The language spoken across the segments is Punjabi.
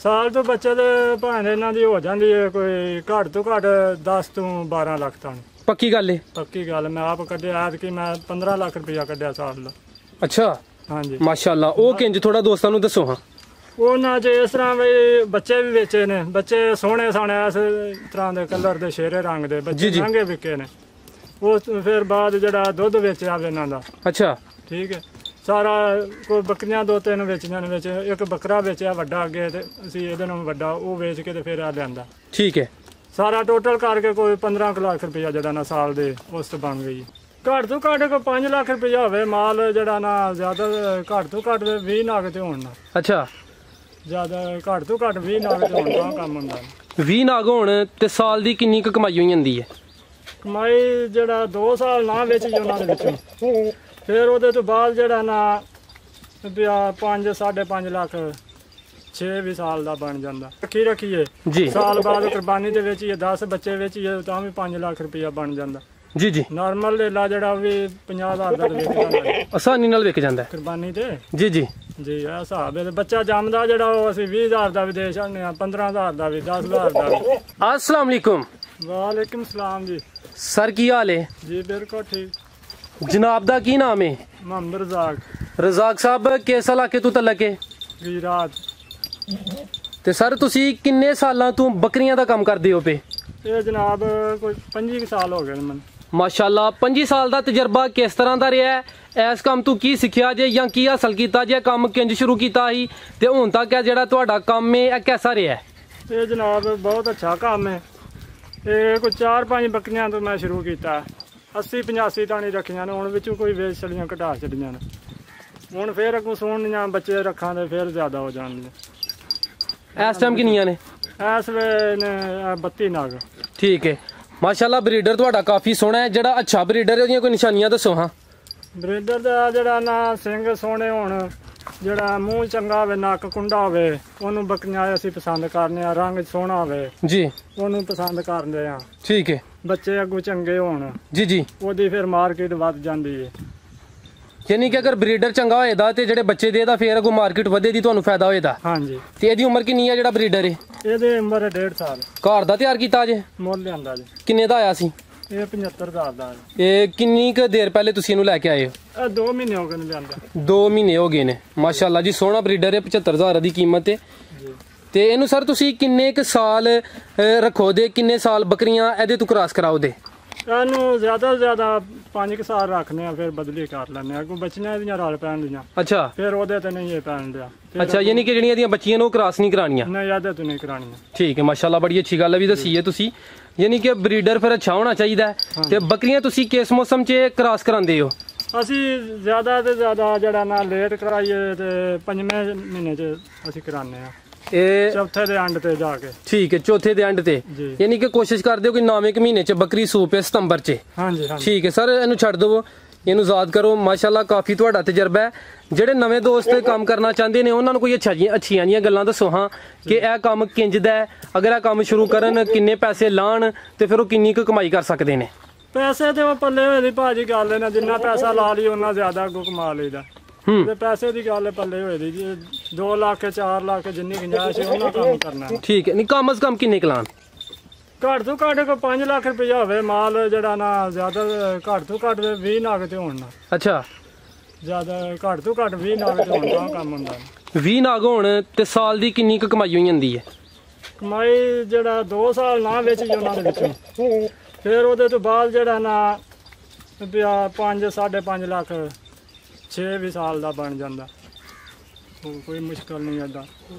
ਸਾਲ ਤੋਂ ਬੱਚੇ ਦੇ ਭਾਵੇਂ ਇਹਨਾਂ ਦੀ ਹੋ ਜਾਂਦੀ ਹੈ ਕੋਈ ਘੱਟ ਤੋਂ ਘੱਟ 10 ਤੋਂ 12 ਲੱਖ ਤੱਕ। ਪੱਕੀ ਗੱਲ ਏ? ਪੱਕੀ ਗੱਲ। ਮੈਂ ਆਪ ਕੱਢਿਆ ਐਤ ਕਿ ਮੈਂ 15 ਲੱਖ ਰੁਪਇਆ ਕੱਢਿਆ ਸਾਲ ਦਾ। ਅੱਛਾ, ਹਾਂਜੀ ਮਾਸ਼ਾਅੱਲਾ। ਉਹ ਕਿੰਜ ਥੋੜਾ ਦੋਸਤਾਂ ਨੂੰ ਦੱਸੋ। ਹਾਂ, ਉਹਨਾਂ 'ਚ ਇਸ ਤਰ੍ਹਾਂ ਵੀ ਬੱਚੇ ਵੀ ਵੇਚੇ ਨੇ, ਬੱਚੇ ਸੋਹਣੇ ਸੋਹਣੇ ਇਸ ਤਰ੍ਹਾਂ ਦੇ ਕਲਰ ਦੇ ਸ਼ੇਰੇ ਰੰਗ ਦੇ ਬੱਚੇ ਮਹਿੰਗੇ ਵਿਕੇ ਨੇ। ਉਸ ਫਿਰ ਬਾਅਦ ਜਿਹੜਾ ਦੁੱਧ ਵੇਚਿਆ ਵੇ ਇਹਨਾਂ ਦਾ। ਅੱਛਾ, ਠੀਕ ਹੈ। ਸਾਰਾ ਕੋਈ ਬੱਕਰੀਆਂ 2-3 ਵੇਚੀਆਂ ਨੇ, ਵਿੱਚ ਇੱਕ ਬੱਕਰਾ ਵੇਚਿਆ ਵੱਡਾ ਅੱਗੇ, ਤੇ ਅਸੀਂ ਇਹਦੇ ਨਾਲ ਵੱਡਾ ਉਹ ਵੇਚ ਕੇ ਤੇ ਫਿਰ ਆ ਲਿਆਂਦਾ। ਠੀਕ ਹੈ। ਸਾਰਾ ਟੋਟਲ ਕਰਕੇ ਕੋਈ 15 ਲੱਖ ਰੁਪਇਆ ਜਿਹੜਾ ਨਾ ਸਾਲ ਦੇ ਉਸ ਤੋਂ ਬਣ ਗਈ। ਘੱਟ ਤੋਂ ਘੱਟ ਕੋਈ 5 ਲੱਖ ਰੁਪਇਆ ਹੋਵੇ ਮਾਲ ਜਿਹੜਾ ਨਾ, ਜ਼ਿਆਦਾ ਘੱਟ ਤੋਂ ਘੱਟ 20 ਨਾਗ ਤੇ ਹੋਣ ਨਾ। ਅੱਛਾ, ਜ਼ਿਆਦਾ ਘੱਟ ਤੋਂ ਘੱਟ 20 ਨਾਗ ਤੇ ਹੋਣ ਦਾ ਕੰਮ ਹੁੰਦਾ। 20 ਨਾਗ ਹੋਣ ਤੇ ਸਾਲ ਦੀ ਕਿੰਨੀ ਕੁ ਕਮਾਈ ਹੋ ਜਾਂਦੀ ਹੈ? ਕਮਾਈ ਜਿਹੜਾ 2 ਸਾਲ ਨਾ ਵੇਚੀ ਉਹਨਾਂ ਦੇ ਵਿੱਚੋਂ, ਫਿਰ ਉਹਦੇ ਤੋਂ ਬਾਅਦ ਜਿਹੜਾ ਨਾ 5-5.5 ਲੱਖ 6 ਸਾਲ ਦਾ ਬਣ ਜਾਂਦਾ। ਰੱਖੀਏ ਜੀ, ਸਾਲ ਬਾਅਦ ਕੁਰਬਾਨੀ ਦੇ ਵਿੱਚ 10 ਬੱਚੇ ਵੇਚੀਏ ਤਾਂ ਵੀ 5 ਲੱਖ ਰੁਪਇਆ ਬਣ ਜਾਂਦਾ। ਜੀ ਜੀ। ਨਾਰਮਲ ਲੇਲਾ ਜਿਹੜਾ ਵੀ 50,000 ਦਾ ਵਿਕ ਜਾਂਦਾ, ਆਸਾਨੀ ਨਾਲ ਵਿਕ ਜਾਂਦਾ ਕੁਰਬਾਨੀ ਤੇ। ਜੀ ਜੀ ਜੀ, ਇਹ ਹਿਸਾਬ ਹੈ। ਬੱਚਾ ਜੰਮਦਾ ਜਿਹੜਾ ਉਹ ਅਸੀਂ 20,000 ਦਾ ਵੀ ਦੇ ਛੱਡਨੇ ਆ, 15,000 ਦਾ ਵੀ, 10,000 ਦਾ ਵੀ। अस्सलाम वालेकुम। वालेकुम सलाम जी। सर की हाल है? जी बिल्कुल ठीक। जनाब दा की नाम है? मोहम्मद रजाक। रजाक साहब किस इलाके तो तलक है? गुजरात। ते सर तुसी किन्ने सालां तो बकरियां दा काम करदे हो पे? ये जनाब कोई 25 साल हो गए मन। माशाल्लाह, 25 साल दा तजर्बा किस तरह दा रहा है? इस काम तू की सिक्ख्या जे या की हासिल कीता जे? काम किंज शुरू कीता ही ते हुण तक है जेड़ा तुहाडा काम है कैसा रहा है? ये जनाब बहुत अच्छा काम है। ये कोई 4-5 बकरियां तो मैं शुरू किया, 80-85 ताणी रखियां ने, हुण विचों कोई वेच छड़ियां घटा छड़ियां ने। हुण फिर अगों सोहणियां बच्चे रखां ते फिर ज़्यादा हो जाणगे। इस टाइम किन्नियां ने? इस वेले ने 32 नाग। ठीक है, माशाल्लाह। ब्रीडर तुहाडा काफ़ी सोहना है, जेड़ा अच्छा ब्रीडर है ओहदियां कोई निशानियां दसो। हाँ, ब्रीडर दा जेड़ा ना सिंग सोहणे होण, जेड़ा मूँह चंगा होवे, नक कुंडा होवे, ओनू बकरियां असीं पसंद करने आ। रंग सोहना होवे जी, ओनू पसंद करदे आ। ठीक है। बच्चे अगों चंगे होण जी जी, ओदी फिर मार्केट वध जांदी है। यानी कि अगर ब्रीडर चंगा होएदा ते जेड़े बच्चे देदा फिर अगों मार्केट वधेदी, तुहानू फायदा होएदा। हाँ जी। ते एदी उम्र किन्नी है जेड़ा ब्रीडर है? ਇਹਦੀ ਉਮਰ 1.5 ਸਾਲ। घर दा तैयार कीता जे? ਮੁੱਲ ਲਿਆਂਦਾ ਜੀ। किन्ने दा आया सी? ਇਹ 75,000 ਦਾ ਹੈ। ਇਹ ਕਿੰਨੀ ਕੁ ਦੇਰ ਪਹਿਲੇ ਤੁਸੀਂ ਇਹਨੂੰ ਲੈ ਕੇ ਆਏ ਹੋ? ਇਹ 2 ਮਹੀਨੇ ਹੋ ਗਏ ਨੇ ਲਿਆਂਦਾ। 2 ਮਹੀਨੇ ਹੋ ਗਏ ਨੇ। ਮਾਸ਼ਾਅੱਲਾ ਜੀ, ਸੋਹਣਾ ਬਰੀਡਰ ਹੈ। 75,000 ਦੀ ਕੀਮਤ ਹੈ ਜੀ। ਤੇ ਇਹਨੂੰ ਸਰ ਤੁਸੀਂ ਕਿੰਨੇ ਕੁ ਸਾਲ ਰੱਖੋ ਦੇ? ਕਿੰਨੇ ਸਾਲ ਬੱਕਰੀਆਂ ਇਹਦੇ ਤੋਂ ਕ੍ਰਾਸ ਕਰਾਓ ਦੇ? ਇਹਨੂੰ ਜ਼ਿਆਦਾ ਤੋਂ ਜ਼ਿਆਦਾ 5 ਸਾਲ ਰੱਖਨੇ ਆ, ਫਿਰ ਬਦਲੀ ਕਰ ਲੈਣੇ ਆ। ਕੋਈ ਬੱਚੀਆਂ ਇਹਦੀਆਂ ਰਲ ਪੈਣ ਦੀਆਂ। ਅੱਛਾ, ਫਿਰ ਉਹਦੇ ਤੇ ਨਹੀਂ ਇਹ ਪੈਣ ਦਿਆ। ਅੱਛਾ, ਯਾਨੀ ਕਿ ਜਿਹੜੀਆਂ ਇਹਦੀਆਂ ਬੱਚੀਆਂ ਨੇ ਉਹ ਕ੍ਰਾਸ ਨਹੀਂ ਕਰਾਣੀਆਂ? ਨਹੀਂ, ਇਹਦੇ ਤੋਂ ਨਹੀਂ ਕਰਾਣੀਆਂ। ਠੀਕ ਹੈ, ਮਾਸ਼ਾਅੱਲਾ, ਬੜੀ ਅੱਛੀ ਗੱਲ ਵੀ ਦਸੀ ਹੈ ਤੁਸੀਂ। ਯਾਨੀ ਕਿ ਬਰੀਡਰ ਫਿਰ ਅੱਛਾ ਹੋਣਾ ਚਾਹੀਦਾ ਹੈ। ਤੇ ਬੱਕਰੀਆਂ ਤੁਸੀਂ ਕਿਸ ਮੌਸਮ 'ਚ ਕ੍ਰਾਸ ਕਰਾਉਂਦੇ ਹੋ? ਅਸੀਂ ਜ਼ਿਆਦਾ ਤੋਂ ਜ਼ਿਆਦਾ ਜਿਹੜਾ ਨਾ ਲੇਟ ਕਰਾਈਏ ਤੇ 5ਵੇਂ ਮਹੀਨੇ 'ਚ ਅਸੀਂ ਕਰਾਉਂਦੇ ਆ, ਇਹ ਚੌਥੇ ਦੇ ਐਂਡ ਤੇ ਜਾ ਕੇ। ਠੀਕ ਹੈ, ਚੌਥੇ ਦੇ ਐਂਡ ਤੇ। ਜੀ। ਯਾਨੀ ਕਿ ਕੋਸ਼ਿਸ਼ ਕਰਦੇ ਹੋ ਕਿ 9ਵੇਂ ਮਹੀਨੇ 'ਚ ਬੱਕਰੀ ਸੂਪ ਹੈ, ਸਤੰਬਰ 'ਚ। ਹਾਂਜੀ ਹਾਂਜੀ। ਠੀਕ ਹੈ ਸਰ, ਇਹਨੂੰ ਛੱਡ ਦਿਓ, ਇਹਨੂੰ ਆਜ਼ਾਦ ਕਰੋ। ਮਾਸ਼ਾਅੱਲਾ, ਕਾਫੀ ਤੁਹਾਡਾ ਤਜਰਬਾ ਹੈ। ਜਿਹੜੇ ਨਵੇਂ ਦੋਸਤ ਕੰਮ ਕਰਨਾ ਚਾਹੁੰਦੇ ਨੇ ਉਹਨਾਂ ਨੂੰ ਕੋਈ ਅੱਛੀਆਂ ਜੀਆਂ ਗੱਲਾਂ ਦੱਸੋ ਹਾਂ ਕਿ ਇਹ ਕੰਮ ਕਿੰਜਦਾ ਹੈ, ਅਗਰ ਇਹ ਕੰਮ ਸ਼ੁਰੂ ਕਰਨ ਕਿੰਨੇ ਪੈਸੇ ਲਾਣ ਤੇ ਫਿਰ ਉਹ ਕਿੰਨੀ ਕੁ ਕਮਾਈ ਕਰ ਸਕਦੇ ਨੇ? ਪੈਸੇ ਤੇ ਉਹ ਪੱਲੇ ਹੋਏ ਦੀ ਭਾਜੀ ਗੱਲ ਹੈ ਨਾ, ਜਿੰਨਾ ਪੈਸਾ ਲਾ ਲਈ ਉਹਨਾਂ ਜ਼ਿਆਦਾ ਅੱਗੋਂ ਕਮਾ ਲਈਦਾ। ਤੇ ਪੈਸੇ ਦੀ ਗੱਲ ਪੱਲੇ ਹੋਏ ਦੀ, 2 ਲੱਖ 4 ਲੱਖ ਜਿੰਨੀ ਗੁੰਜਾਇਸ਼ ਹੈ ਉਹਨਾਂ ਕੰਮ ਕਰਨਾ। ਠੀਕ ਹੈ, ਨਹੀਂ ਕਮ ਅਜ਼ ਕਮ ਕਿੰਨੇ ਕਲਾਨ? ਘੱਟ ਤੋਂ ਘੱਟ ਕੋਈ 5 ਲੱਖ ਰੁਪਇਆ ਹੋਵੇ ਮਾਲ ਜਿਹੜਾ ਨਾ, ਜ਼ਿਆਦਾ ਘੱਟ ਤੋਂ ਘੱਟ 20 ਨਾਗ ਤੇ ਹੋਣ ਨਾ। ਅੱਛਾ, ਜ਼ਿਆਦਾ ਘੱਟ ਤੋਂ ਘੱਟ 20 ਨਾਗ ਤੇ ਹੋਣ ਦਾ ਕੰਮ ਹੁੰਦਾ। 20 ਨਾਗ ਹੋਣ ਤੇ ਸਾਲ ਦੀ ਕਿੰਨੀ ਕੁ ਕਮਾਈ ਹੋ ਜਾਂਦੀ ਹੈ? ਕਮਾਈ ਜਿਹੜਾ 2 ਸਾਲ ਨਾ ਵੇਚੀ ਉਹਨਾਂ ਦੇ ਵਿੱਚੋਂ, ਫਿਰ ਉਹਦੇ ਤੋਂ ਬਾਅਦ ਜਿਹੜਾ ਨਾ 5-5.5 ਲੱਖ 6 ਸਾਲ ਦਾ ਬਣ ਜਾਂਦਾ। ਕੋਈ ਮੁਸ਼ਕਲ ਨਹੀਂ ਏਦਾਂ।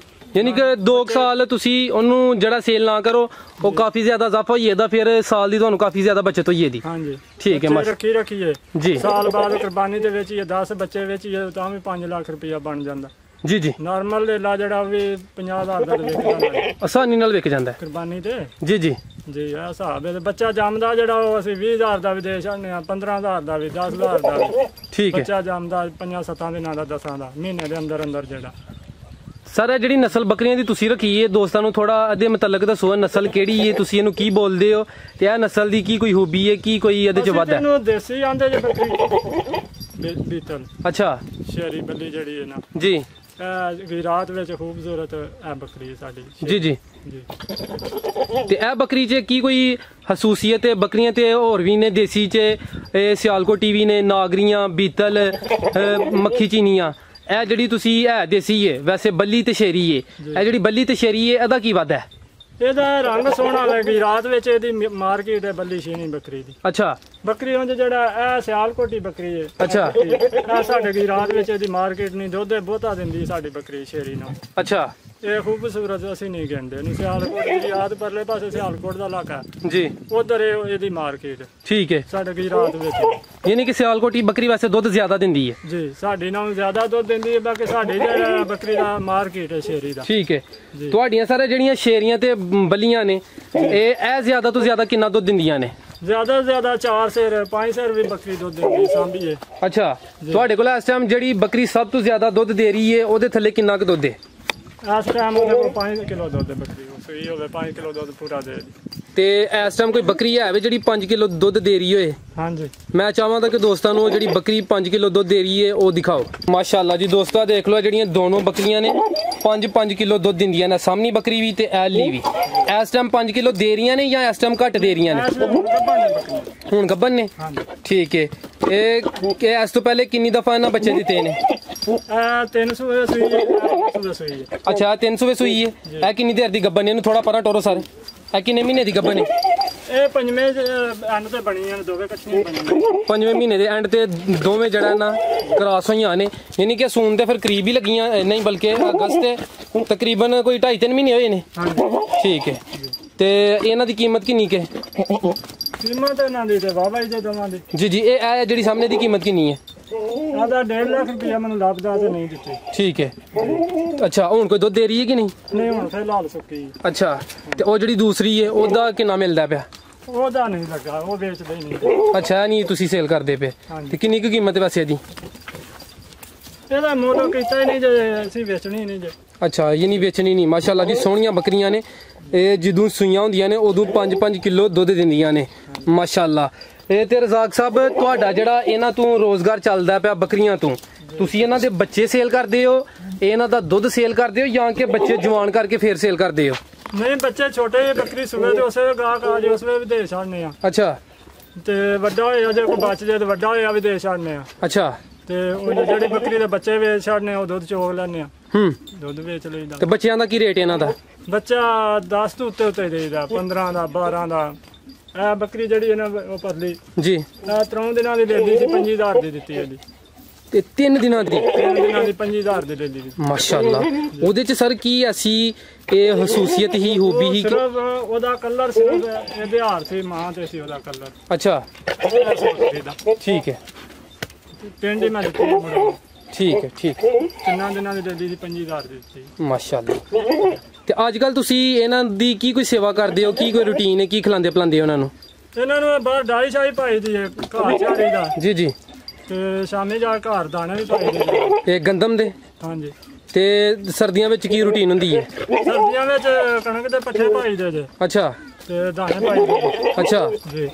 ਯਾਨੀ ਕਿ 2 ਸਾਲ ਤੁਸੀਂ ਉਹਨੂੰ ਜਿਹੜਾ ਸੇਲ ਨਾ ਕਰੋ, ਉਹ ਕਾਫੀ ਜ਼ਿਆਦਾ ਇਜ਼ਾਫਾ ਹੋਈ ਇਹਦਾ, ਫਿਰ ਸਾਲ ਦੀ ਤੁਹਾਨੂੰ ਕਾਫੀ ਜ਼ਿਆਦਾ ਬਚਤ ਹੋਈ ਇਹਦੀ। ਹਾਂਜੀ, ਠੀਕ ਹੈ। ਰੱਖੀਏ ਜੀ, ਸਾਲ ਬਾਅਦ ਕੁਰਬਾਨੀ ਦੇ ਵਿੱਚ 10 ਬੱਚੇ ਵੇਚੀਏ ਤਾਂ ਵੀ 5 ਲੱਖ ਰੁਪਇਆ ਬਣ ਜਾਂਦਾ। ਜੀ ਜੀ। ਨਾਰਮਲ ਲੇਲਾ ਜਿਹੜਾ ਵੀ 50,000 ਦਾ ਵਿਕ ਜਾਂਦਾ, ਆਸਾਨੀ ਨਾਲ ਵਿਕ ਜਾਂਦਾ ਕੁਰਬਾਨੀ ਤੇ। ਜੀ ਜੀ ਜੀ, ਇਹ ਹਿਸਾਬ ਹੈ। ਬੱਚਾ ਜੰਮਦਾ ਜਿਹੜਾ ਉਹ ਅਸੀਂ 20,000 ਦਾ ਵੀ ਦੇ ਛੱਡਨੇ ਆ, 15,000 ਦਾ ਵੀ, 10,000 ਦਾ ਵੀ। ਠੀਕ ਹੈ। ਬੱਚਾ ਜੰਮਦਾ 5-7 ਦਿਨਾਂ ਦਾ, 10 ਦਾ, ਮਹੀਨੇ ਦੇ ਅੰਦਰ ਅੰਦਰ ਜਿਹੜਾ। ਸਰ, ਇਹ ਜਿਹੜੀ ਨਸਲ ਬੱਕਰੀਆਂ ਦੀ ਤੁਸੀਂ ਰੱਖੀ ਹੈ, ਦੋਸਤਾਂ ਨੂੰ ਥੋੜਾ ਇਹਦੇ ਮੁਤਲਕ ਦੱਸੋ। ਨਸਲ ਕਿਹੜੀ ਹੈ, ਤੁਸੀਂ ਇਹਨੂੰ ਕੀ ਬੋਲਦੇ ਹੋ ਤੇ ਇਹ ਨਸਲ ਦੀ ਕੀ ਕੋਈ ਖੂਬੀ ਹੈ, ਕੀ ਕੋਈ ਇਹਦੇ 'ਚ ਵਾਧਾ ਹੈ? ਇਹਨੂੰ ਦੇਸੀ ਆਂਦੇ ਜੇ ਬੱਕਰੀ ਬੀਤਲ। ਅੱਛਾ, ਸ਼ਹਿਰੀ ਬੱਲੀ ਜਿਹੜੀ ਹੈ ਨਾ ਜੀ, ਰਾਤ ਵਿੱਚ ਖੂਬਸੂਰਤ ਹੈ ਬੱਕਰੀ ਸਾਡੀ ਜੀ ਜੀ ਜੀ। ਤੇ ਇਹ ਬੱਕਰੀ 'ਚ ਕੀ ਕੋਈ ਖਸੂਸੀਅਤ ਹੈ? ਬੱਕਰੀਆਂ ਤੇ ਹੋਰ ਵੀ ਨੇ ਦੇਸੀ 'ਚ, ਇਹ ਸਿਆਲਕੋਟੀ ਵੀ ਨੇ, ਨਾਗਰੀਆਂ, ਬੀਤਲ, ਮੱਖੀ ਚੀਨੀਆਂ। ਇਹ ਜਿਹੜੀ ਤੁਸੀਂ ਹੈ ਦੇਸੀ ਹੈ, ਵੈਸੇ ਬੱਲੀ ਤੇ ਸ਼ੇਰੀ ਹੈ, ਇਹ ਜਿਹੜੀ ਬੱਲੀ ਤੇ ਸ਼ੇਰੀ ਹੈ ਇਹਦਾ ਕੀ ਵਾਧਾ ਹੈ? ਇਹਦਾ ਰੰਗ ਸੋਹਣਾ ਲੱਗੀ ਰਾਤ ਵਿੱਚ। ਇਹਦੀ ਮਾਰਕੀਟ ਹੈ ਬੱਲੀ ਸ਼ੀਨੀ ਬੱਕਰੀ ਦੀ। ਅੱਛਾ ਬੱਕਰੀ ਉਂਝ ਜਿਹੜਾ ਇਹ ਸਿਆਲਕੋਟੀ ਬੱਕਰੀ ਹੈ। ਅੱਛਾ ਇਹ ਸਾਡੇ ਕੀ ਰਾਤ ਵਿੱਚ ਇਹਦੀ ਮਾਰਕੀਟ ਨਹੀਂ, ਦੁੱਧ ਬਹੁਤਾ ਦਿੰਦੀ ਸਾਡੀ ਬੱਕਰੀ ਸ਼ੇਰੀ ਨੂੰ। ਅੱਛਾ ਇਹ ਖੂਬਸੂਰਤ ਅਸੀਂ ਨਹੀਂ ਕਹਿੰਦੇ ਨਹੀਂ। ਸਿਆਲਕੋਟ ਦੀ ਯਾਦ ਪਰਲੇ ਪਾਸੇ ਸਿਆਲਕੋਟ ਦਾ ਇਲਾਕਾ ਜੀ, ਉਧਰ ਇਹਦੀ ਮਾਰਕੀਟ ਠੀਕ ਹੈ। ਸਾਡੇ ਕੀ ਰਾਤ ਵਿੱਚ ਯਾਨੀ ਕਿ ਸਿਆਲਕੋਟੀ ਬੱਕਰੀ ਵੈਸੇ ਦੁੱਧ ਜ਼ਿਆਦਾ ਦਿੰਦੀ ਹੈ ਜੀ, ਸਾਡੀ ਨਾਲੋਂ ਜ਼ਿਆਦਾ ਦੁੱਧ ਦਿੰਦੀ ਹੈ। ਬਾਕੀ ਸਾਡੀ ਜਿਹੜਾ ਬੱਕਰੀ ਦਾ ਮਾਰਕੀਟ ਹੈ ਸ਼ੇਰੀ ਦਾ। ਠੀਕ ਹੈ। ਤੁਹਾਡੀਆਂ ਸਾਰੇ ਜਿਹੜੀਆਂ ਸ਼ੇਰੀਆਂ ਤੇ ਬੱਲੀਆਂ ਨੇ ਇਹ ਜ਼ਿਆਦਾ ਤੋਂ ਜ਼ਿਆਦਾ ਕਿੰਨਾ ਦੁੱਧ ਦਿੰਦੀਆਂ ਨੇ? ਜ਼ਿਆਦਾ ਤੋਂ ਜ਼ਿਆਦਾ 4 ਸਿਰ 5 ਸਿਰ ਵੀ ਬੱਕਰੀ ਦੁੱਧ ਦਿੰਦੀ ਸਾਂਭੀ ਹੈ। ਅੱਛਾ, ਤੁਹਾਡੇ ਕੋਲ ਇਸ ਟਾਈਮ ਜਿਹੜੀ ਬੱਕਰੀ ਸਭ ਤੋਂ ਜ਼ਿਆਦਾ ਦੁੱਧ ਦੇ ਰਹੀ ਹੈ ਉਹਦੇ ਥੱਲੇ ਕਿੰਨਾ ਕੁ ਦੁੱਧ ਹੈ ਇਸ ਟਾਈਮ? ਉਹਦੇ ਕੋਲ 5 ਕਿਲੋ ਦੁੱਧ ਹੈ ਬੱਕਰੀ ਕੋਲ। ਸੂਈ ਹੋਵੇ 5 ਕਿਲੋ ਦੁੱਧ ਪੂਰਾ ਦੇ। ਤੇ ਇਸ ਟਾਈਮ ਕੋਈ ਬੱਕਰੀ ਹੈ ਜਿਹੜੀ 5 ਕਿਲੋ ਦੁੱਧ ਦੇ ਰਹੀ ਹੋਏ? ਹਾਂਜੀ, ਮੈਂ ਚਾਹਾਂਗਾ ਕਿ ਦੋਸਤਾਂ ਨੂੰ ਜਿਹੜੀ ਬੱਕਰੀ 5 ਕਿਲੋ ਦੁੱਧ ਦੇ ਰਹੀ ਹੈ ਉਹ ਦਿਖਾਓ। ਮਾਸ਼ਾਅੱਲਾ ਜੀ ਦੋਸਤੋ, ਦੇਖ ਲਓ ਜਿਹੜੀਆਂ ਦੋਨੋਂ ਬੱਕਰੀਆਂ ਨੇ 5-5 ਕਿਲੋ ਦੁੱਧ ਦਿੰਦੀਆਂ ਨੇ, ਸਾਹਮਣੀ ਬੱਕਰੀ ਵੀ ਤੇ ਐਲੀ ਵੀ। ਇਸ ਟਾਈਮ 5 ਕਿਲੋ ਦੇ ਰਹੀਆਂ ਨੇ ਜਾਂ ਇਸ ਟਾਈਮ ਘੱਟ ਦੇ ਰਹੀਆਂ ਨੇ? ਹੁਣ ਗੱਭਣ ਨੇ। ਠੀਕ ਹੈ। ਇਹ ਇਸ ਤੋਂ ਪਹਿਲੇ ਕਿੰਨੀ ਦਫਾ ਇਹਨਾਂ ਬੱਚੇ ਦਿੱਤੇ ਨੇ? 300 ਸੂਈ ਹੈ। ਅੱਛਾ 300 ਸੂਈ ਹੈ। ਇਹ ਕਿੰਨੀ ਦੇਰ ਦੀ ਗੱਭਣ? ਇਹਨੂੰ ਥੋੜਾ ਪਰਾਂ ਟੋਰੋ ਸਾਰੇ। ਇਹ ਕਿੰਨੇ ਮਹੀਨੇ ਦੀ ਗੱਭਣ ਹੈ? ਇਹ 5ਵੇਂ ਐਂਡ ਤੇ ਬਣੀਆਂ ਨੇ, ਦੋਵੇਂ ਇਕੱਠੀਆਂ ਬਣੀਆਂ। 5ਵੇਂ ਮਹੀਨੇ ਦੇ ਐਂਡ ਤੇ ਦੋਵੇਂ ਜੜਾ ਨਾ ਕ੍ਰਾਸ ਹੋਈਆਂ ਨੇ, ਯਾਨੀ ਕਿ ਸੂਨ ਤੇ ਫਿਰ ਕਰੀਬ ਹੀ ਲੱਗੀਆਂ, ਨਹੀਂ ਬਲਕਿ ਅਗਸਤ ਤੇ ਤਕਰੀਬਨ ਕੋਈ 2.5-3 ਮਹੀਨੇ ਹੋਏ ਨੇ। ਠੀਕ ਹੈ। ਤੇ ਇਹਨਾਂ ਦੀ ਕੀਮਤ ਕਿੰਨੀ ਕੁ ਹੈ? ਕੀਮਤ ਇਹਨਾਂ ਦੀ ਤੇ ਵਾਵਾ ਹੀ ਦੋਵਾਂ ਦੀ। ਜੀ ਜੀ, ਇਹ ਜਿਹੜੀ ਸਾਹਮਣੇ ਦੀ ਕੀਮਤ ਕਿੰਨੀ ਹੈ? ਆਦਾ 1.5 ਲੱਖ ਰੁਪਇਆ ਮੈਨੂੰ ਲੱਭਦਾ ਤੇ ਨਹੀਂ ਦਿੱਤੇ। ਠੀਕ ਹੈ। ਅੱਛਾ, ਹੁਣ ਕੋਈ ਦੁੱਧ ਦੇ ਰਹੀ ਹੈ ਕਿ ਨਹੀਂ? ਨਹੀਂ, ਹੁਣ ਫਿਲਹਾਲ ਸੁੱਕੀ। ਅੱਛਾ, ਤੇ ਉਹ ਜਿਹੜੀ ਦੂਸਰੀ ਹੈ ਉਹਦਾ ਕਿੰਨਾ ਮਿਲਦਾ ਪਿਆ? ਉਹਦਾ ਨਹੀਂ ਲੱਗਾ, ਉਹ ਵੇਚਦੇ ਹੀ ਨਹੀਂ। ਅੱਛਾ, ਨਹੀਂ ਤੁਸੀਂ ਸੇਲ ਕਰਦੇ ਪਏ। ਤੇ ਕਿੰਨੀ ਕੁ ਕੀਮਤ ਹੈ ਵੈਸੇ ਇਹਦੀ? ਇਹਦਾ ਮੁੱਲ ਕੀਤਾ ਹੀ ਨਹੀਂ ਜੇ, ਅਸੀਂ ਵੇਚਣੀ ਨਹੀਂ ਜੇ। ਅੱਛਾ, ਇਹ ਨਹੀਂ ਵੇਚਣੀ ਨਹੀਂ। ਮਾਸ਼ਾਅੱਲਾ ਜੀ ਸੋਹਣੀਆਂ ਬੱਕਰੀਆਂ ਨੇ। ਇਹ ਜਦੋਂ ਸੂਈਆਂ ਹੁੰਦੀਆਂ ਨੇ ਉਦੋਂ 5-5 ਕਿਲੋ ਦੁੱਧ ਦਿੰਦੀਆਂ ਨੇ ਮਾਸ਼ਾਅੱਲਾ। ਇਹ ਤੇ ਰਜ਼ਾਕ ਸਾਹਿਬ, ਤੁਹਾਡਾ ਜਿਹੜਾ ਇਹਨਾਂ ਤੋਂ ਰੋਜ਼ਗਾਰ ਚੱਲਦਾ ਪਿਆ ਬੱਕਰੀਆਂ ਤੋਂ, ਤੁਸੀਂ ਇਹਨਾਂ ਦੇ ਬੱਚੇ ਸੇਲ ਕਰਦੇ ਹੋ, ਇਹਨਾਂ ਦਾ ਦੁੱਧ ਸੇਲ ਕਰਦੇ ਹੋ, ਜਾਂ ਕਿ ਬੱਚੇ ਜਵਾਨ ਕਰਕੇ ਫੇਰ ਸੇਲ ਕਰਦੇ ਹੋ? ਨਹੀਂ, ਬੱਚੇ ਛੋਟੇ ਜਿਹੇ ਬੱਕਰੀ ਸੂਏ ਤੇ ਉਸੇ ਗਾਹਕ ਆ ਜੇ ਉਸ ਵੇ ਵੀ ਦੇ ਛੱਡਨੇ ਆ। ਅੱਛਾ, ਤੇ ਵੱਡਾ ਹੋਇਆ ਜੇ ਕੋਈ ਬਚ ਜਾਏ ਤੇ ਵੱਡਾ ਹੋਇਆ ਵੀ ਦੇ ਛੱਡਨੇ ਆ। ਅੱਛਾ, ਤੇ ਉਹ ਜਿਹੜੀ ਬੱਕਰੀ ਦੇ ਬੱਚੇ ਵੇਚ ਛੱਡਨੇ ਉਹ ਦੁੱਧ ਚੋਗ ਲੈਣੇ ਆ। ਦੁੱਧ ਵੇਚ ਲਈਦਾ। ਤੇ ਬੱਚਿਆਂ ਦਾ ਕੀ ਰੇਟ ਇਹਨਾਂ ਦਾ? ਬੱਚਾ 10 ਤੋਂ ਉੱਤੇ ਦੇਈਦਾ, 15 ਦਾ 12 ਦਾ। ਇਹ ਬੱਕਰੀ ਜਿਹੜੀ ਇਹਨਾਂ ਉਹ ਪਤਲੀ ਜੀ, ਇਹ 3 ਦਿਨਾਂ ਦੀ ਲੈਂਦੀ ਸੀ, 5000 ਦੀ ਦਿੱਤੀ ਇਹਦੀ। ਤੇ 3 ਦਿਨਾਂ ਦੀ? 3 ਦਿਨਾਂ ਦੀ 5000 ਦੀ ਲੈਂਦੀ ਸੀ। ਮਾਸ਼ਾਅੱਲਾ। ਉਹਦੇ ਚ ਸਰ ਕੀ ਐਸੀ ਇਹ ਖਸੂਸੀਅਤ ਹੀ ਹੋਬੀ ਹੀ? ਸਿਰਫ ਉਹਦਾ ਕਲਰ, ਸਿਰਫ ਇਹਦੇ ਹਾਰ ਸੀ, ਮਾਂ ਤੇ ਸੀ ਉਹਦਾ ਕਲਰ। ਅੱਛਾ, ਠੀਕ ਹੈ। ਪਿੰਡ ਹੀ ਮੈਂ ਦਿੱਤੀ ਮੁੰਡੇ। ਠੀਕ ਹੈ, ਠੀਕ। 3 ਦਿਨਾਂ ਦੀ ਲੈਂਦੀ ਸੀ, 5000 ਦੀ ਦਿੱਤੀ। ਮਾਸ਼ਾਅੱਲਾ। ਤੇ ਅੱਜ ਕੱਲ ਤੁਸੀਂ ਇਹਨਾਂ ਦੀ ਕੀ ਕੋਈ ਸੇਵਾ ਕਰਦੇ ਹੋ? ਕੀ ਕੋਈ ਰੂਟੀਨ ਹੈ? ਕੀ ਖਿਲਾਉਂਦੇ ਪਿਲਾਉਂਦੇ ਉਹਨਾਂ ਨੂੰ? ਇਹਨਾਂ ਨੂੰ ਬਾਹਰ ਡਾਈ ਸ਼ਾਈ ਪਾਈ ਦੀ ਹੈ, ਘਰ ਚਾਰੀ ਦਾ। ਜੀ ਜੀ। ਤੇ ਸ਼ਾਮੀ ਜਾ ਕੇ ਘਰ ਦਾਣੇ ਵੀ ਪਾਈ ਦੇ। ਇਹ ਗੰਦਮ ਦੇ? ਹਾਂਜੀ। ਤੇ ਸਰਦੀਆਂ ਵਿੱਚ ਕੀ ਰੂਟੀਨ ਹੁੰਦੀ ਹੈ? ਸਰਦੀਆਂ ਵਿੱਚ ਕਣਕ ਦੇ ਪੱਠੇ ਪਾਈ ਦੇ ਜੇ। ਅੱਛਾ। ਤੇ ਦਾਣੇ ਪਾਈ ਦੇ। ਅੱਛਾ ਜੀ।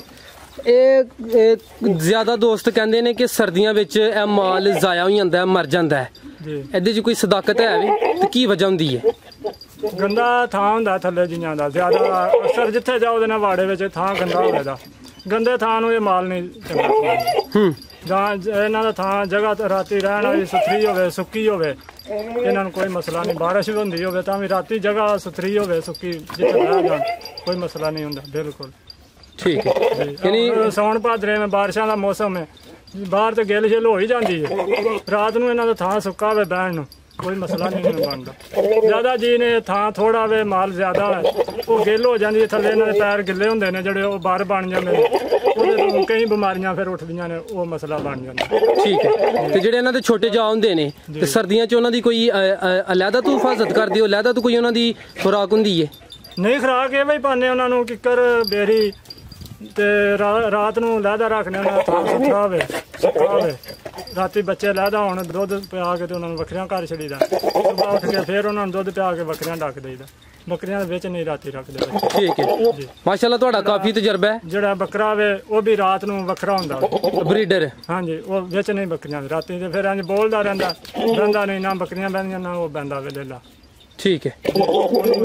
ਇਹ ਜ਼ਿਆਦਾ ਦੋਸਤ ਕਹਿੰਦੇ ਨੇ ਕਿ ਸਰਦੀਆਂ ਵਿੱਚ ਇਹ ਮਾਲ ਜ਼ਾਇਆ ਹੋ ਜਾਂਦਾ, ਮਰ ਜਾਂਦਾ ਹੈ ਜੀ। ਇਹਦੇ 'ਚ ਕੋਈ ਸਦਾਕਤ ਹੈ ਵੀ? ਤੇ ਕੀ ਵਜ੍ਹਾ ਹੁੰਦੀ ਹੈ? ਗੰਦਾ ਥਾਂ ਹੁੰਦਾ ਥੱਲੇ ਜਿਹੀਆਂ ਦਾ ਜ਼ਿਆਦਾ, ਅਕਸਰ ਜਿੱਥੇ ਜਾਓ ਉਹਦੇ ਨਾਲ ਵਾੜੇ ਵਿੱਚ ਥਾਂ ਗੰਦਾ ਹੋਵੇਗਾ। ਗੰਦੇ ਥਾਂ ਨੂੰ ਇਹ ਮਾਲ ਨਹੀਂ ਚੰਗਾ। ਜਾਂ ਇਹਨਾਂ ਦਾ ਥਾਂ ਜਗ੍ਹਾ ਰਾਤੀ ਰਹਿਣ ਵਾਲੀ ਸੁਥਰੀ ਹੋਵੇ, ਸੁੱਕੀ ਹੋਵੇ, ਇਹਨਾਂ ਨੂੰ ਕੋਈ ਮਸਲਾ ਨਹੀਂ। ਬਾਰਿਸ਼ ਵੀ ਹੁੰਦੀ ਹੋਵੇ ਤਾਂ ਵੀ ਰਾਤੀ ਜਗ੍ਹਾ ਸੁਥਰੀ ਹੋਵੇ, ਸੁੱਕੀ, ਜਿੱਥੇ ਰਹਿ ਜਾਣ ਕੋਈ ਮਸਲਾ ਨਹੀਂ ਹੁੰਦਾ ਬਿਲਕੁਲ। ਠੀਕ ਹੈ। ਯਾਨੀ ਸੌਣ ਭਾਦਰੇ ਵਿੱਚ ਬਾਰਿਸ਼ਾਂ ਦਾ ਮੌਸਮ ਹੈ, ਬਾਹਰ ਤੇ ਗਿੱਲ ਛਿੱਲ ਹੋ ਹੀ ਜਾਂਦੀ ਹੈ। ਰਾਤ ਨੂੰ ਇਹਨਾਂ ਦਾ ਥਾਂ ਸੁੱਕਾ ਹੋਵੇ, ਬਹਿਣ ਨੂੰ ਕੋਈ ਮਸਲਾ ਨਹੀਂ ਬਣਦਾ। ਜ਼ਿਆਦਾ ਜੀ ਨੇ ਥਾਂ ਥੋੜਾ ਵੇ, ਮਾਲ ਜ਼ਿਆਦਾ ਹੈ, ਉਹ ਗਿੱਲ ਹੋ ਜਾਂਦੀ ਹੈ ਥੱਲੇ। ਇਹਨਾਂ ਦੇ ਪੈਰ ਗਿੱਲੇ ਹੁੰਦੇ ਨੇ ਜਿਹੜੇ, ਉਹ ਬਾਹਰ ਬਣ ਜਾਂਦੇ ਨੇ, ਉਹਦੇ ਤੋਂ ਕਈ ਬਿਮਾਰੀਆਂ ਫਿਰ ਉੱਠਦੀਆਂ ਨੇ, ਉਹ ਮਸਲਾ ਬਣ ਜਾਂਦਾ। ਠੀਕ ਹੈ। ਤੇ ਜਿਹੜੇ ਇਹਨਾਂ ਦੇ ਛੋਟੇ ਜਾ ਹੁੰਦੇ ਨੇ ਤੇ ਸਰਦੀਆਂ 'ਚ ਉਹਨਾਂ ਦੀ ਕੋਈ ਅਲੱਗਾ ਤੋਂ ਹਿਫਾਜ਼ਤ ਕਰਦੇ ਹੋ? ਅਲੱਗਾ ਤੋਂ ਕੋਈ ਉਹਨਾਂ ਦੀ ਖੁਰਾਕ ਹੁੰਦੀ ਹੈ? ਨਹੀਂ, ਖੁਰਾਕ ਇਹ ਵੀ ਪਾਉਂਦੇ ਉਹਨਾਂ ਨੂੰ, ਕਿੱਕਰ, ਬੇਰੀ ਤੇ ਰਾਤ ਨੂੰ ਲਹਿਦਾ ਰੱਖਣੇ ਨਾਲ ਸੁਥਰਾ ਹੋਵੇ ਰਾਤੀ ਬੱਚੇ ਲਹਿਦਾ ਹੋਣ ਦੁੱਧ ਪਿਆ ਕੇ ਤੇ ਉਹਨਾਂ ਨੂੰ ਵੱਖਰਿਆਂ ਘਰ ਛੱਡੀਦਾ ਸੁਬਾਹ ਉੱਠ ਕੇ ਫਿਰ ਉਹਨਾਂ ਨੂੰ ਦੁੱਧ ਪਿਆ ਕੇ ਵੱਖਰਿਆਂ ਡੱਕ ਦੇਈਦਾ ਬੱਕਰੀਆਂ ਦੇ ਵਿੱਚ ਨਹੀਂ ਰਾਤੀ ਰੱਖਦੇ ਬੱਚੇ। ਠੀਕ ਹੈ ਜੀ ਮਾਸ਼ਾਅੱਲਾ ਤੁਹਾਡਾ ਕਾਫੀ ਤਜਰਬਾ ਹੈ। ਜਿਹੜਾ ਬੱਕਰਾ ਵੇ ਉਹ ਵੀ ਰਾਤ ਨੂੰ ਵੱਖਰਾ ਹੁੰਦਾ ਬਰੀਡਰ ਹਾਂਜੀ ਉਹ ਵਿੱਚ ਨਹੀਂ ਬੱਕਰੀਆਂ ਦੇ ਰਾਤੀ ਤੇ ਫਿਰ ਇੰਜ ਬੋਲਦਾ ਰਹਿੰਦਾ ਬਹਿੰਦਾ ਨਹੀਂ ਨਾ ਬੱਕਰੀਆਂ ਬਹਿੰਦੀਆਂ ਨਾ ਉਹ ਬਹਿੰਦਾ ਵੇ ਲੇਲਾ। ਠੀਕ ਹੈ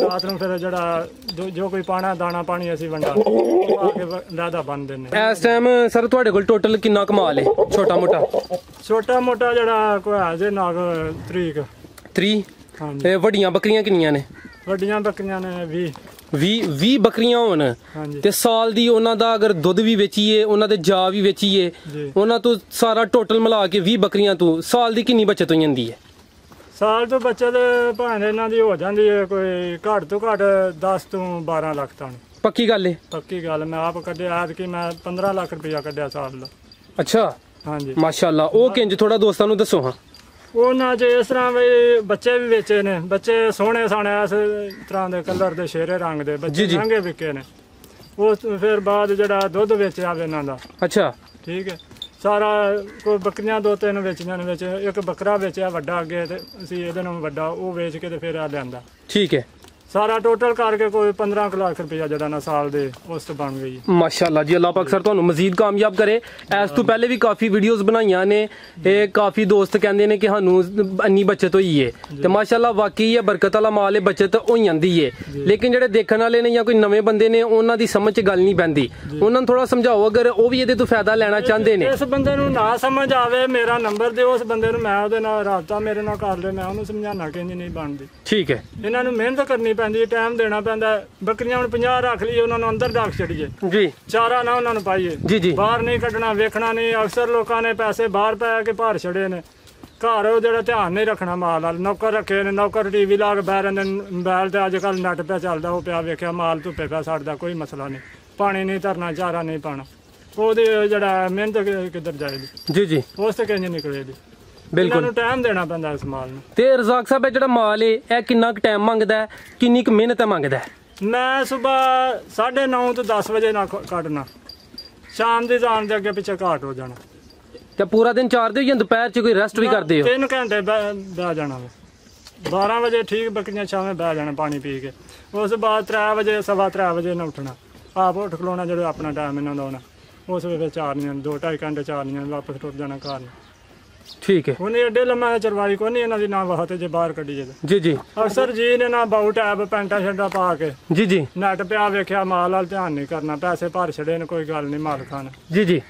ਰਾਤ ਨੂੰ ਫਿਰ ਜਿਹੜਾ ਜੋ ਕੋਈ ਪਾਣਾ ਦਾਣਾ ਪਾਣੀ ਅਸੀਂ ਵੰਡਾ ਉਹ ਆ ਕੇ ਲਹਿਦਾ ਬੰਨ ਦਿੰਦੇ। ਇਸ ਟਾਈਮ ਸਰ ਤੁਹਾਡੇ ਕੋਲ ਟੋਟਲ ਕਿੰਨਾ ਕਮਾਲ ਹੈ ਛੋਟਾ ਮੋਟਾ ਜਿਹੜਾ ਕੋਈ ਹੈ ਜੇ ਨਾਗ ਤਰੀਕ 3 ਹਾਂਜੀ ਤੇ ਵੱਡੀਆਂ ਬੱਕਰੀਆਂ ਕਿੰਨੀਆਂ ਨੇ? ਵੱਡੀਆਂ ਬੱਕਰੀਆਂ ਨੇ 20 ਬੱਕਰੀਆਂ ਹੋਣ ਹਾਂਜੀ ਤੇ ਸਾਲ ਦੀ ਉਹਨਾਂ ਦਾ ਅਗਰ ਦੁੱਧ ਵੀ ਵੇਚੀਏ ਉਹਨਾਂ ਦੇ ਜਾ ਵੀ ਵੇਚੀਏ ਜੀ ਉਹਨਾਂ ਤੋਂ ਸਾਰਾ ਟੋਟਲ ਮਿਲਾ ਕੇ 20 ਬੱਕਰੀਆਂ ਤੋਂ ਸਾਲ ਦੀ ਕਿੰਨੀ ਬਚਤ ਹੋ ਜਾਂਦੀ ਹੈ? ਸਾਲ ਤੋਂ ਬੱਚਤ ਭਾਵੇਂ ਇਹਨਾਂ ਦੀ ਹੋ ਜਾਂਦੀ ਹੈ ਕੋਈ ਘੱਟ ਤੋਂ ਘੱਟ 10 ਤੋਂ 12 ਲੱਖ ਤੱਕ। ਪੱਕੀ ਗੱਲ ਹੈ? ਪੱਕੀ ਗੱਲ ਮੈਂ ਆਪ ਕੱਢਿਆ ਐਤਕੀ ਮੈਂ 15 ਲੱਖ ਰੁਪਇਆ ਕੱਢਿਆ ਸਾਲ ਦਾ। ਅੱਛਾ ਹਾਂਜੀ ਮਾਸ਼ਾਅੱਲਾ ਉਹ ਕਿੰਜ ਥੋੜਾ ਦੋਸਤਾਂ ਨੂੰ ਦੱਸੋ। ਹਾਂ ਉਹਨਾਂ 'ਚ ਇਸ ਤਰ੍ਹਾਂ ਵੀ ਬੱਚੇ ਵੀ ਵੇਚੇ ਨੇ ਬੱਚੇ ਸੋਹਣੇ ਸਾਣੇ ਇਸ ਤਰ੍ਹਾਂ ਦੇ ਕਲਰ ਦੇ ਸ਼ੇਰੇ ਰੰਗ ਦੇ ਬੱਚੇ ਮਹਿੰਗੇ ਵਿਕੇ ਨੇ। ਉਸ ਫਿਰ ਬਾਅਦ ਜਿਹੜਾ ਦੁੱਧ ਵੇਚਿਆ ਵੇ ਇਹਨਾਂ ਦਾ। ਅੱਛਾ ਠੀਕ ਹੈ ਸਾਰਾ ਕੋਈ ਬੱਕਰੀਆਂ 2-3 ਵੇਚੀਆਂ ਨੇ ਵਿੱਚ ਇੱਕ ਬੱਕਰਾ ਵੇਚਿਆ ਵੱਡਾ ਅੱਗੇ ਤੇ ਅਸੀਂ ਇਹਦੇ ਨਾਲ ਵੱਡਾ ਉਹ ਵੇਚ ਕੇ ਤੇ ਫਿਰ ਆ ਲਿਆਂਦਾ। ਠੀਕ ਹੈ ਸਾਰਾ ਟੋਟਲ ਕਰਕੇ ਕੋਈ 15 ਲੱਖ ਰੁਪਇਆ ਜਿਹੜਾ ਨਾ ਸਾਲ ਦੇ ਉਸ ਤੋਂ ਬਣ ਗਈ। ਮਾਸ਼ਾਅੱਲਾ ਜੀ ਅੱਲਾਹ ਪਾਕ ਸਰ ਤੁਹਾਨੂੰ ਮਜ਼ੀਦ ਕਾਮਯਾਬ ਕਰੇ। ਇਸ ਤੋਂ ਪਹਿਲੇ ਵੀ ਕਾਫੀ ਵੀਡੀਓਜ਼ ਬਣਾਈਆਂ ਨੇ ਇਹ ਕਾਫੀ ਦੋਸਤ ਕਹਿੰਦੇ ਨੇ ਕਿ ਸਾਨੂੰ ਇੰਨੀ ਬਚਤ ਹੋਈ ਏ ਤੇ ਮਾਸ਼ਾਅੱਲਾ ਵਾਕਈ ਇਹ ਬਰਕਤ ਵਾਲਾ ਮਾਲ ਹੈ ਬਚਤ ਹੋ ਜਾਂਦੀ ਏ। ਲੇਕਿਨ ਜਿਹੜੇ ਦੇਖਣ ਵਾਲੇ ਨੇ ਜਾਂ ਕੋਈ ਨਵੇਂ ਬੰਦੇ ਨੇ ਉਹਨਾਂ ਦੀ ਸਮਝ 'ਚ ਗੱਲ ਨਹੀਂ ਪੈਂਦੀ ਉਹਨਾਂ ਨੂੰ ਥੋੜਾ ਸਮਝਾਓ ਅਗਰ ਉਹ ਵੀ ਇਹਦੇ ਤੋਂ ਫਾਇਦਾ ਲੈਣਾ ਚਾਹੁੰਦੇ ਨੇ। ਇਸ ਬੰਦੇ ਨੂੰ ਨਾ ਸਮਝ ਆਵੇ ਮੇਰਾ ਨੰਬਰ ਦਿਓ ਉਸ ਬੰਦੇ ਨੂੰ ਮੈਂ ਉਹਦੇ ਨਾਲ ਰਾਬਤਾ ਮੇਰੇ ਨਾਲ ਕਰ ਲੈ ਮੈਂ ਉਹਨੂੰ ਸਮਝਾਣਾ ਕਿ ਨਹੀਂ ਬਣਦੀ। ਠੀਕ ਹੈ ਇਹਨਾਂ ਨੂੰ ਮਿਹਨਤ ਕਰਨੀ ਪੈਂਦੀ ਟਾਈਮ ਦੇਣਾ ਪੈਂਦਾ। ਬੱਕਰੀਆਂ ਹੁਣ 50 ਰੱਖ ਲਈਏ ਉਹਨਾਂ ਨੂੰ ਅੰਦਰ ਰੱਖ ਛੱਡੀਏ ਜੀ ਚਾਰਾ ਨਾ ਉਹਨਾਂ ਨੂੰ ਪਾਈਏ ਜੀ ਬਾਹਰ ਨਹੀਂ ਕੱਢਣਾ ਵੇਖਣਾ ਨਹੀਂ। ਅਕਸਰ ਲੋਕਾਂ ਨੇ ਪੈਸੇ ਬਾਹਰ ਪੈ ਕੇ ਭਾਰ ਛੜੇ ਨੇ ਘਰ ਉਹ ਜਿਹੜਾ ਧਿਆਨ ਨਹੀਂ ਰੱਖਣਾ ਮਾਲ ਵਾਲ। ਨੌਕਰ ਰੱਖੇ ਨੇ ਨੌਕਰ ਟੀਵੀ ਲਾ ਕੇ ਬਹਿ ਰਹਿੰਦੇ ਮੋਬਾਈਲ ਤੇ ਅੱਜ ਕੱਲ੍ਹ ਨੈਟ ਪਿਆ ਚੱਲਦਾ ਉਹ ਪਿਆ ਵੇਖਿਆ ਮਾਲ ਧੁੱਪੇ ਪਿਆ ਛੱਡਦਾ ਕੋਈ ਮਸਲਾ ਨਹੀਂ ਪਾਣੀ ਨਹੀਂ ਧਰਨਾ ਚਾਰਾ ਨਹੀਂ ਪਾਣਾ ਉਹਦੇ ਜਿਹੜਾ ਮਿਹਨਤ ਕਿੱਧਰ ਜਾਏਗੀ ਜੀ ਉਸ ਤੇ ਕਿੰਝ ਨਿਕਲੇਗੀ। ਬਿਲਕੁਲ ਨੂੰ ਟਾਈਮ ਦੇਣਾ ਪੈਂਦਾ ਇਸ ਮਾਲ ਨੂੰ। ਤੇ ਰਜ਼ਾਕ ਸਾਹਿਬ ਇਹ ਜਿਹੜਾ ਮਾਲ ਏ ਇਹ ਕਿੰਨਾ ਕੁ ਟਾਈਮ ਮੰਗਦਾ ਹੈ ਕਿੰਨੀ ਕੁ ਮਿਹਨਤ ਮੰਗਦਾ ਹੈ? ਮੈਂ ਸਵੇਰ 9:30 ਤੋਂ 10 ਵਜੇ ਨਾਲ ਕੱਢਣਾ ਸ਼ਾਮ ਦੇ ਜਾਣ ਦੇ ਅੱਗੇ ਪਿੱਛੇ ਘਾਟ ਹੋ ਜਾਣਾ ਤੇ ਪੂਰਾ ਦਿਨ ਚਾਰਦੇ ਹੋ ਜਾਂ ਦੁਪਹਿਰ 'ਚ ਕੋਈ ਰੈਸਟ ਵੀ ਕਰਦੇ ਹੋ? 3 ਘੰਟੇ ਬਹਿ ਜਾਣਾ 12 ਵਜੇ ਠੀਕ ਬੱਕਰੀਆਂ ਛਾਵੇਂ ਬਹਿ ਜਾਣਾ ਪਾਣੀ ਪੀ ਕੇ। ਉਸ ਤੋਂ ਬਾਅਦ 3 ਵਜੇ 3:15 ਵਜੇ ਨਾ ਉੱਠਣਾ ਆਪ ਉੱਠ ਖਲੋਣਾ ਜਿਹੜਾ ਆਪਣਾ ਟਾਈਮ ਇਹਨਾਂ ਦਾ ਹੋਣਾ ਉਸ ਵੇਲੇ ਚਾਰਨੀਆਂ 2-2.5 ਘੰਟੇ ਚਾਰਨੀਆਂ ਵਾਪਸ ਟੁੱਟ ਜਾਣਾ ਘਰ ਨੂੰ। ਠੀਕ ਹੈ ਹੁਣ ਏਡੇ ਲੰਮਾ ਚਰਵਾਈ ਕੋਈ ਨਹੀਂ ਇਹਨਾਂ ਦੀ ਨਾ ਵਾਹ ਤੇ ਜੇ ਬਾਹਰ ਕੱਢੀ ਜੇ ਜੀ ਅਕਸਰ ਜੀ ਨੇ ਨਾ ਬਾਊ ਟੈਬ ਪੈਂਟਾ ਛੱਡਾ ਪਾ ਕੇ ਜੀ ਨੈਟ ਪਿਆ ਵੇਖਿਆ ਮਾਲ ਵਾਲ ਧਿਆਨ ਨਹੀਂ ਕਰਨਾ ਪੈਸੇ ਭਰ ਛੜੇ ਨੇ ਕੋਈ ਗੱਲ ਨਹੀਂ ਮਾਲਕਾਂ ਨੇ ਜੀ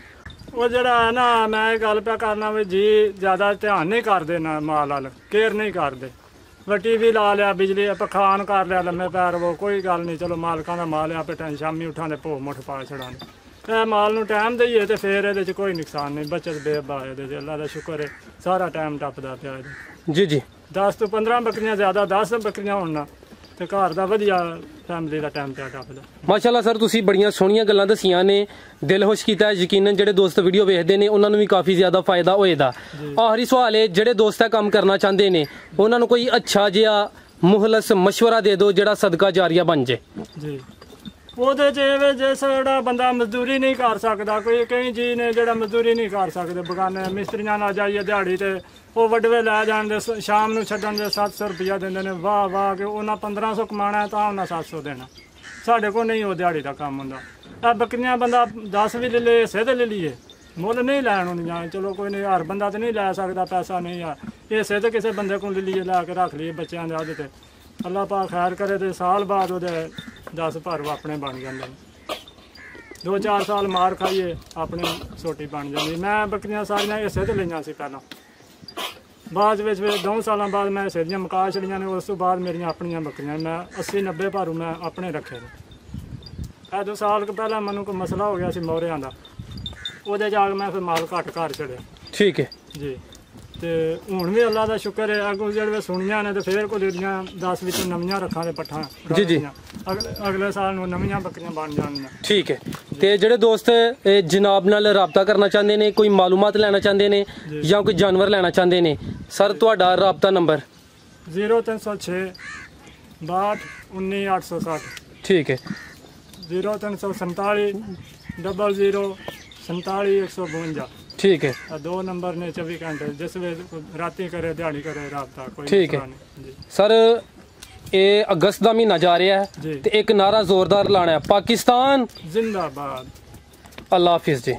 ਉਹ ਜਿਹੜਾ ਨਾ ਮੈਂ ਇਹ ਗੱਲ ਪਿਆ ਕਰਨਾ ਵੀ ਜੀ ਜ਼ਿਆਦਾ ਧਿਆਨ ਨਹੀਂ ਕਰਦੇ ਨਾ ਮਾਲ ਵਾਲ ਕੇਅਰ ਨਹੀਂ ਕਰਦੇ ਵੱਟੀ ਵੀ ਲਾ ਲਿਆ ਬਿਜਲੀ ਪੱਖਾ ਆਨ ਕਰ ਲਿਆ ਲੰਮੇ ਪੈਰ ਉਹ ਕੋਈ ਗੱਲ ਨਹੀਂ ਚਲੋ ਮਾਲਕਾਂ ਦਾ ਮਾਲ ਆਪੇ ਟੈਂ ਸ਼ਾਮੀ ਉਠਾਂਦੇ ਭੋ ਮੁੱਠ ਪਾ ਛੜਾਂਦੇ ਇਹ ਮਾਲ ਨੂੰ ਟਾਈਮ ਦੇਈਏ ਤੇ ਫਿਰ ਇਹਦੇ 'ਚ ਕੋਈ ਨੁਕਸਾਨ ਨਹੀਂ ਬੱਚਤ ਬੇਬਾ ਇਹਦੇ 'ਚ ਅੱਲਾ ਦਾ ਸ਼ੁਕਰ ਹੈ ਸਾਰਾ ਟਾਈਮ ਟੱਪਦਾ ਪਿਆ ਇਹਦੇ। ਜੀ 10 ਤੋਂ 15 ਬੱਕਰੀਆਂ ਜ਼ਿਆਦਾ 10 ਬੱਕਰੀਆਂ ਹੋਣ ਨਾ ਤੇ ਘਰ ਦਾ ਵਧੀਆ ਫੈਮਿਲੀ ਦਾ ਟਾਈਮ ਪਿਆ ਟੱਪਦਾ। ਮਾਸ਼ਾਅੱਲਾ ਸਰ ਤੁਸੀਂ ਬੜੀਆਂ ਸੋਹਣੀਆਂ ਗੱਲਾਂ ਦੱਸੀਆਂ ਨੇ ਦਿਲ ਖੁਸ਼ ਕੀਤਾ ਯਕੀਨਨ ਜਿਹੜੇ ਦੋਸਤ ਵੀਡੀਓ ਵੇਖਦੇ ਨੇ ਉਹਨਾਂ ਨੂੰ ਵੀ ਕਾਫੀ ਜ਼ਿਆਦਾ ਫਾਇਦਾ ਹੋਏਗਾ। ਆਖਰੀ ਸਵਾਲ ਹੈ ਜਿਹੜੇ ਦੋਸਤ ਇਹ ਕੰਮ ਕਰਨਾ ਚਾਹੁੰਦੇ ਨੇ ਉਹਨਾਂ ਨੂੰ ਕੋਈ ਅੱਛਾ ਜਿਹਾ ਮੁਖਲਸ ਮਸ਼ਵਰਾ ਦੇ ਦਿਓ ਜਿਹੜਾ ਸਦਕਾ ਜਾਰੀਆ ਬਣ ਜੇ। ਜੀ ਉਹਦੇ 'ਚ ਇਹ ਜਿਸ ਜਿਹੜਾ ਬੰਦਾ ਮਜ਼ਦੂਰੀ ਨਹੀਂ ਕਰ ਸਕਦਾ ਕੋਈ ਕਈ ਜੀ ਨੇ ਜਿਹੜਾ ਮਜ਼ਦੂਰੀ ਨਹੀਂ ਕਰ ਸਕਦੇ ਬਗਾਨੇ ਮਿਸਤਰੀਆਂ ਨਾਲ ਜਾਈਏ ਦਿਹਾੜੀ ਤੇ ਉਹ ਵਡਵੇ ਲੈ ਜਾਣਦੇ ਸ਼ਾਮ ਨੂੰ ਛੱਡਣ ਦੇ 700 ਰੁਪਇਆ ਦਿੰਦੇ ਨੇ ਵਾਹ ਵਾਹ ਕੇ ਉਹਨਾਂ 1500 ਕਮਾਣਾ ਤਾਂ ਉਹਨਾਂ 700 ਦੇਣਾ ਸਾਡੇ ਕੋਲ ਨਹੀਂ ਉਹ ਦਿਹਾੜੀ ਦਾ ਕੰਮ ਹੁੰਦਾ। ਇਹ ਬੱਕਰੀਆਂ ਬੰਦਾ 10 ਵੀ ਲੈ ਲੇ ਇਸੇ ਤੇ ਲੈ ਲਈਏ ਮੁੱਲ ਨਹੀਂ ਲੈਣ ਹੁੰਦੀਆਂ ਚਲੋ ਕੋਈ ਨਹੀਂ ਹਰ ਬੰਦਾ ਤਾਂ ਨਹੀਂ ਲੈ ਸਕਦਾ ਪੈਸਾ ਨਹੀਂ ਆ ਇਸੇ ਤੇ ਕਿਸੇ ਬੰਦੇ ਕੋਲ ਲੈ ਲਈਏ ਲਾ ਕੇ ਰੱਖ ਲਈਏ ਬੱਚਿਆਂ ਦੇ ਉਹਦੇ ਤੇ ਅੱਲਾ ਪਾਕ ਖੈਰ ਕਰੇ ਤੇ ਸਾਲ ਬਾਅਦ ਉਹਦੇ 10 ਭਰ ਆਪਣੇ ਬਣ ਜਾਂਦੇ ਨੇ 2-4 ਸਾਲ ਮਾਰ ਖਾਈਏ ਆਪਣੇ ਛੋਟੀ ਬਣ ਜਾਂਦੀ। ਮੈਂ ਬੱਕਰੀਆਂ ਸਾਰੀਆਂ ਇਸੇ ਤੇ ਲਈਆਂ ਸੀ ਪਹਿਲਾਂ ਬਾਅਦ ਵਿੱਚ 2 ਸਾਲਾਂ ਬਾਅਦ ਮੈਂ ਇਸੇ ਦੀਆਂ ਮੁਕਾ ਛੜੀਆਂ ਨੇ ਉਸ ਤੋਂ ਬਾਅਦ ਮੇਰੀਆਂ ਆਪਣੀਆਂ ਬੱਕਰੀਆਂ ਮੈਂ 80-90 ਭਾਰੂ ਮੈਂ ਆਪਣੇ ਰੱਖੇ ਨੇ। 2 ਸਾਲ ਪਹਿਲਾਂ ਮੈਨੂੰ ਕੋਈ ਮਸਲਾ ਹੋ ਗਿਆ ਸੀ ਮੋਹਰਿਆਂ ਦਾ ਉਹਦੇ ਜਾ ਕੇ ਮੈਂ ਫਿਰ ਮਾਲ ਘੱਟ ਘਰ ਛੜਿਆ। ਠੀਕ ਹੈ ਜੀ ਤੇ ਹੁਣ ਵੀ ਅੱਲਾ ਦਾ ਸ਼ੁਕਰ ਹੈ ਅੱਗੋਂ ਜਿਹੜੇ ਸੁਣੀਆਂ ਨੇ ਤੇ ਫਿਰ ਕੋਈ ਜਿਹੜੀਆਂ 10 ਵਿੱਚੋਂ ਨਵੀਆਂ ਰੱਖਾਂ ਦੇ ਪੱਠਾਂ ਜੀ ਅਗਲੇ ਸਾਲ ਨੂੰ ਨਵੀਆਂ ਬੱਕਰੀਆਂ ਬਣ ਜਾਣਗੀਆਂ। ਠੀਕ ਹੈ ਤੇ ਜਿਹੜੇ ਦੋਸਤ ਜਨਾਬ ਨਾਲ ਰਾਬਤਾ ਕਰਨਾ ਚਾਹੁੰਦੇ ਨੇ ਕੋਈ ਮਾਲੂਮਾਤ ਲੈਣਾ ਚਾਹੁੰਦੇ ਨੇ ਜਾਂ ਕੋਈ ਜਾਨਵਰ ਲੈਣਾ ਚਾਹੁੰਦੇ ਨੇ ਸਰ ਤੁਹਾਡਾ ਰਾਬਤਾ ਨੰਬਰ 0306 62 19 860। ਠੀਕ ਹੈ 0347 00 47 152। ਠੀਕ ਹੈ, 2 ਨੰਬਰ ਨੇ 24 ਘੰਟੇ, ਜਿਸ ਵੇਲੇ ਰਾਤੀ ਕਰੇ ਦਿਹਾੜੀ ਕਰੇ ਰਾਬਤਾ ਕੋਈ ਠੀਕ ਹੈ। ਮਸਲਾ ਨਹੀਂ ਜੀ। ਸਰ ਇਹ ਅਗਸਤ ਦਾ ਮਹੀਨਾ ਜਾ ਰਿਹਾ ਹੈ ਜੀ। ਤੇ ਇੱਕ ਨਾਰਾ ਜ਼ੋਰਦਾਰ ਲਾਣਾ ਹੈ, ਪਾਕਿਸਤਾਨ ਜ਼ਿੰਦਾਬਾਦ। ਅੱਲਾ ਹਾਫਿਜ਼ ਜੀ।